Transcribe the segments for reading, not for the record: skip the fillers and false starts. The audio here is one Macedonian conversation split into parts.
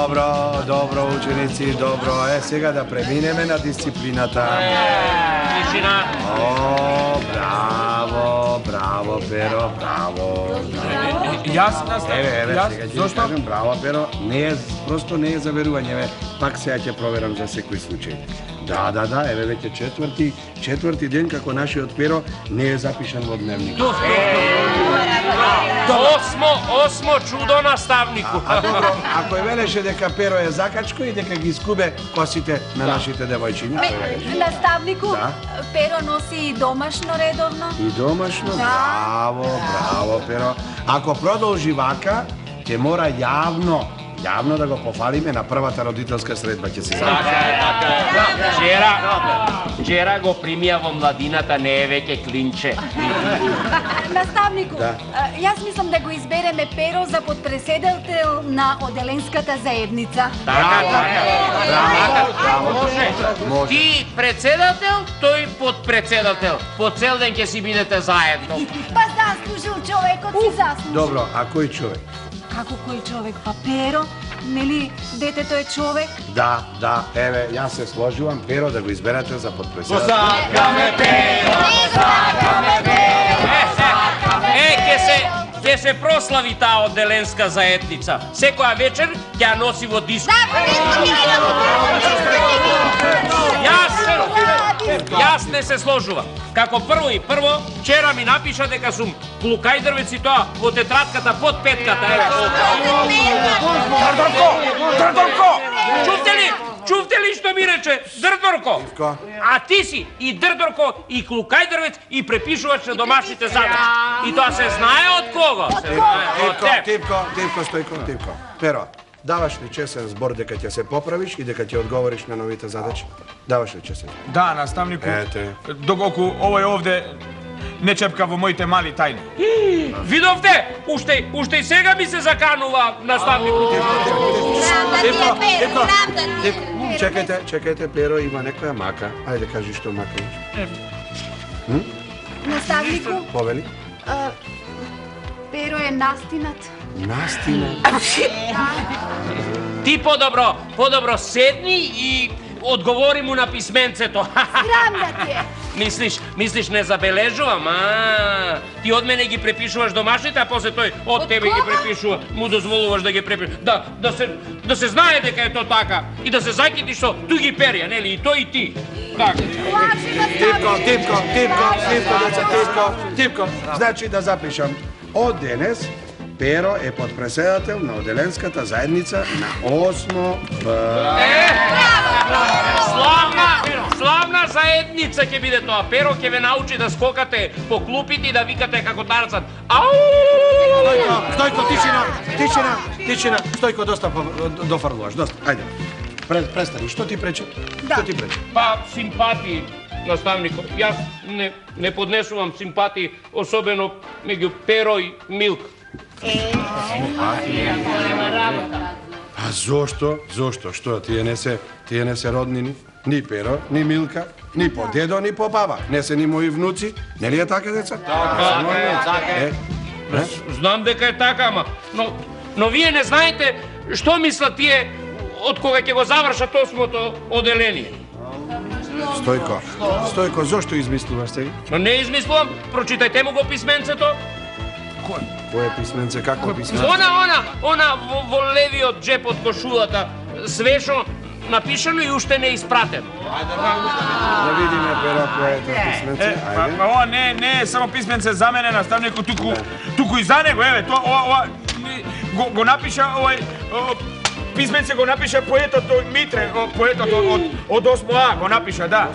Dobro, ученици, добро. Сега да преминеме на дисциплината. Тишина. О, браво, Перо, браво. Јас наставник. Сега ќе кажем браво, Перо. Просто не е заверување, пак сега ќе проверам за секој случај. Да, еве веќе четврти ден како нашиот Перо не е запишан во дневник. Осмо чудо наставнику. Добро, ако е велеше дека Перо е закачко и дека ги скубе косите на нашите девојчиња. Наставнику, Перо носи и домашно редовно. И домашно? Браво, Перо. Ако продолжи вака, ќе мора јавно да го пофалиме на првата родителска средба, ќе се знае. Вчера го примија во младината, не е веќе клинче. Наставнику, јас мислам да го избереме Перо за подпредседател на Оделенската заедница. Може. Ти председател, тој подпредседател. По цел ден ќе си бидете заедно. Па заслужил човекот си заслужил. Добро, а кој човек? Како кој човек? Па Перо, нели детето е човек? Да, еве, јас се сложувам Перо да го изберете за подпредседател. Сакаме Перо! Ќе се прослави таа Оделенска заедница. Секоја вечер ќе ја носи во диско. Јас не се сложувам. Како прво, вчера ми напиша дека сум клукајдрвец и тоа во тетратката под петката. Дрдорко! Чувте ли што ми рече Дрдорко? А ти си и Дрдорко, и клукајдрвец, и препишувач на домашните задачи. И тоа се знае од кого? Типко, Стојко. Перо, даваш ли чесен збор дека ќе се поправиш и дека ќе одговориш на новите задачи? Даваш ли чесен? Да, наставнику. Ете. Доколку овој овде не чепка во моите мали тајни. Видовте? Уште и сега ми се заканува наставнику. Чекајте, Перо има некоја мака. Ајде кажи што мака имаш. Наставнику, Повели? Перо е настинат. Настина. Ти подобро седни и одговори му на писменцето. Срам да ти е. Мислиш не забележувам, ти од мене ги препишуваш домашните, а после тој од тебе ги препишува, му дозволуваш да ги препишуваш. Да се знае дека е то така и да се закити што ту ги перија, нели, и тој и ти. Типко, значи да запишам. Од денес Перо е подпредседател на Оделенската заедница на 8 Б. Славна заедница ќе биде тоа. Перо ќе ве научи да скокате по клупите и да викате како Тарцан. Ау! Стојко, тишина. Стојко, доста дофрлуваш, доста. Ајде. Престани, што ти пречи? Што ти пречи? Па, симпатии, наставнико. Јас не поднесувам симпатии, особено меѓу Перо и Милка. А зошто? Што, тие не се роднини? Ни Перо, ни Милка, ни по дедо, ни по баба. Не се ни мои внуци, нели е така, деца? Знам дека е така, ама, но вие не знаете што мислат тие од кога ќе го завршат 8-то оделение. Стојко, зошто измислуваш сега? Но не измислувам, прочитајте му го писменцето. Кој е писменце, какво писменце? Она во левиот джеп од кошулата, свешо напишано и уште не испратено. Да видиме, Перо, кој е тоа писменце. Па ова не е само писменце за мене, наставнику, туку и за него, еве, тоа го напиша овој писменце го напиша поетот Митре, поетот од 8А го напиша, да.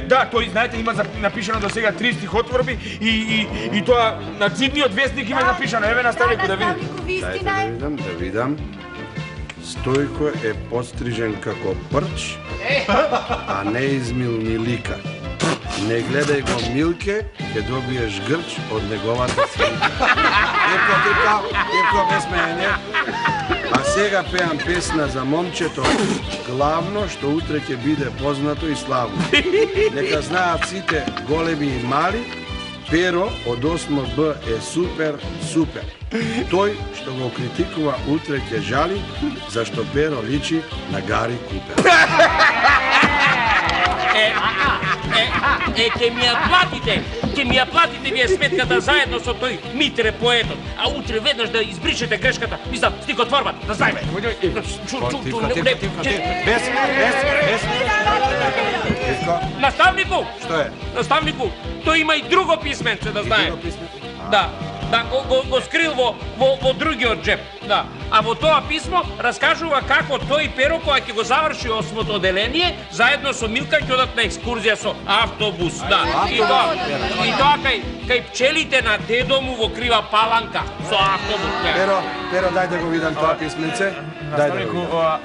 Да, тој, знаете, има напишано до сега 3 стихотворби и тоа на цидниот вестник има напишано. Еве, наставнику, да видим. Да видам. Стојко е подстрижен како прч, а не измил Милика. Не гледај го Милке, ќе добиеш грч од неговата синка. Типко, без мене. А сега пеам песна за момчето, главно што утре ќе биде познато и славно. Нека знаат сите големи и мали, Pero od 8B je super. Toj što ga kritikува утре ќе жали, зашто Pero личи на Гари Купер. Ќе ми ја платите вие сметката заедно со тој Митре поетот, а утре веднаш да избришете грешката, мислам, стихотворбата, да знаеме. Наставнику! Што е? Наставнику, тој има и друго писменце, да знае. Да, го скрил во другиот джеп. Да. А во тоа писмо раскажува како тој Pero кога ќе го заврши 8-то оделение, заедно со Милка ќе одат на екскурзија со автобус. Да. И тоа кај пчелите на дедо му во Крива Паланка со автобус. Pero, дај да го видам тоа писменце. Дај да го видам.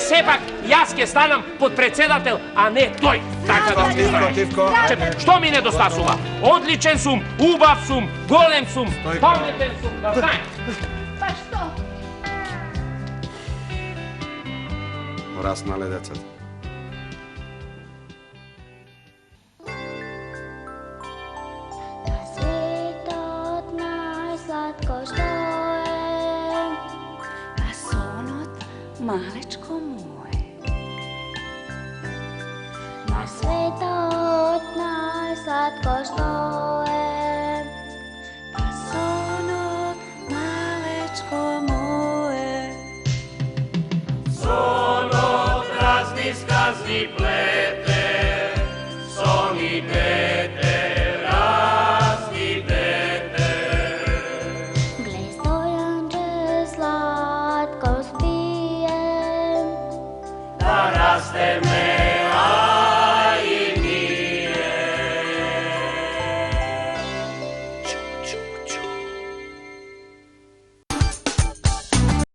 Сепак, јас ќе станам подпредседател, а не тој. Така да Тивко. Што ми недостасува? Одличен сум, убав сум, голем сум, паметен сум, да знаеш. Па што? Пораснале децата. Svetот najslatko što je, A sonot, malečko moje. na svetot najslatko što je, A sonot, malečko moje. Sonot, razni skazni ples.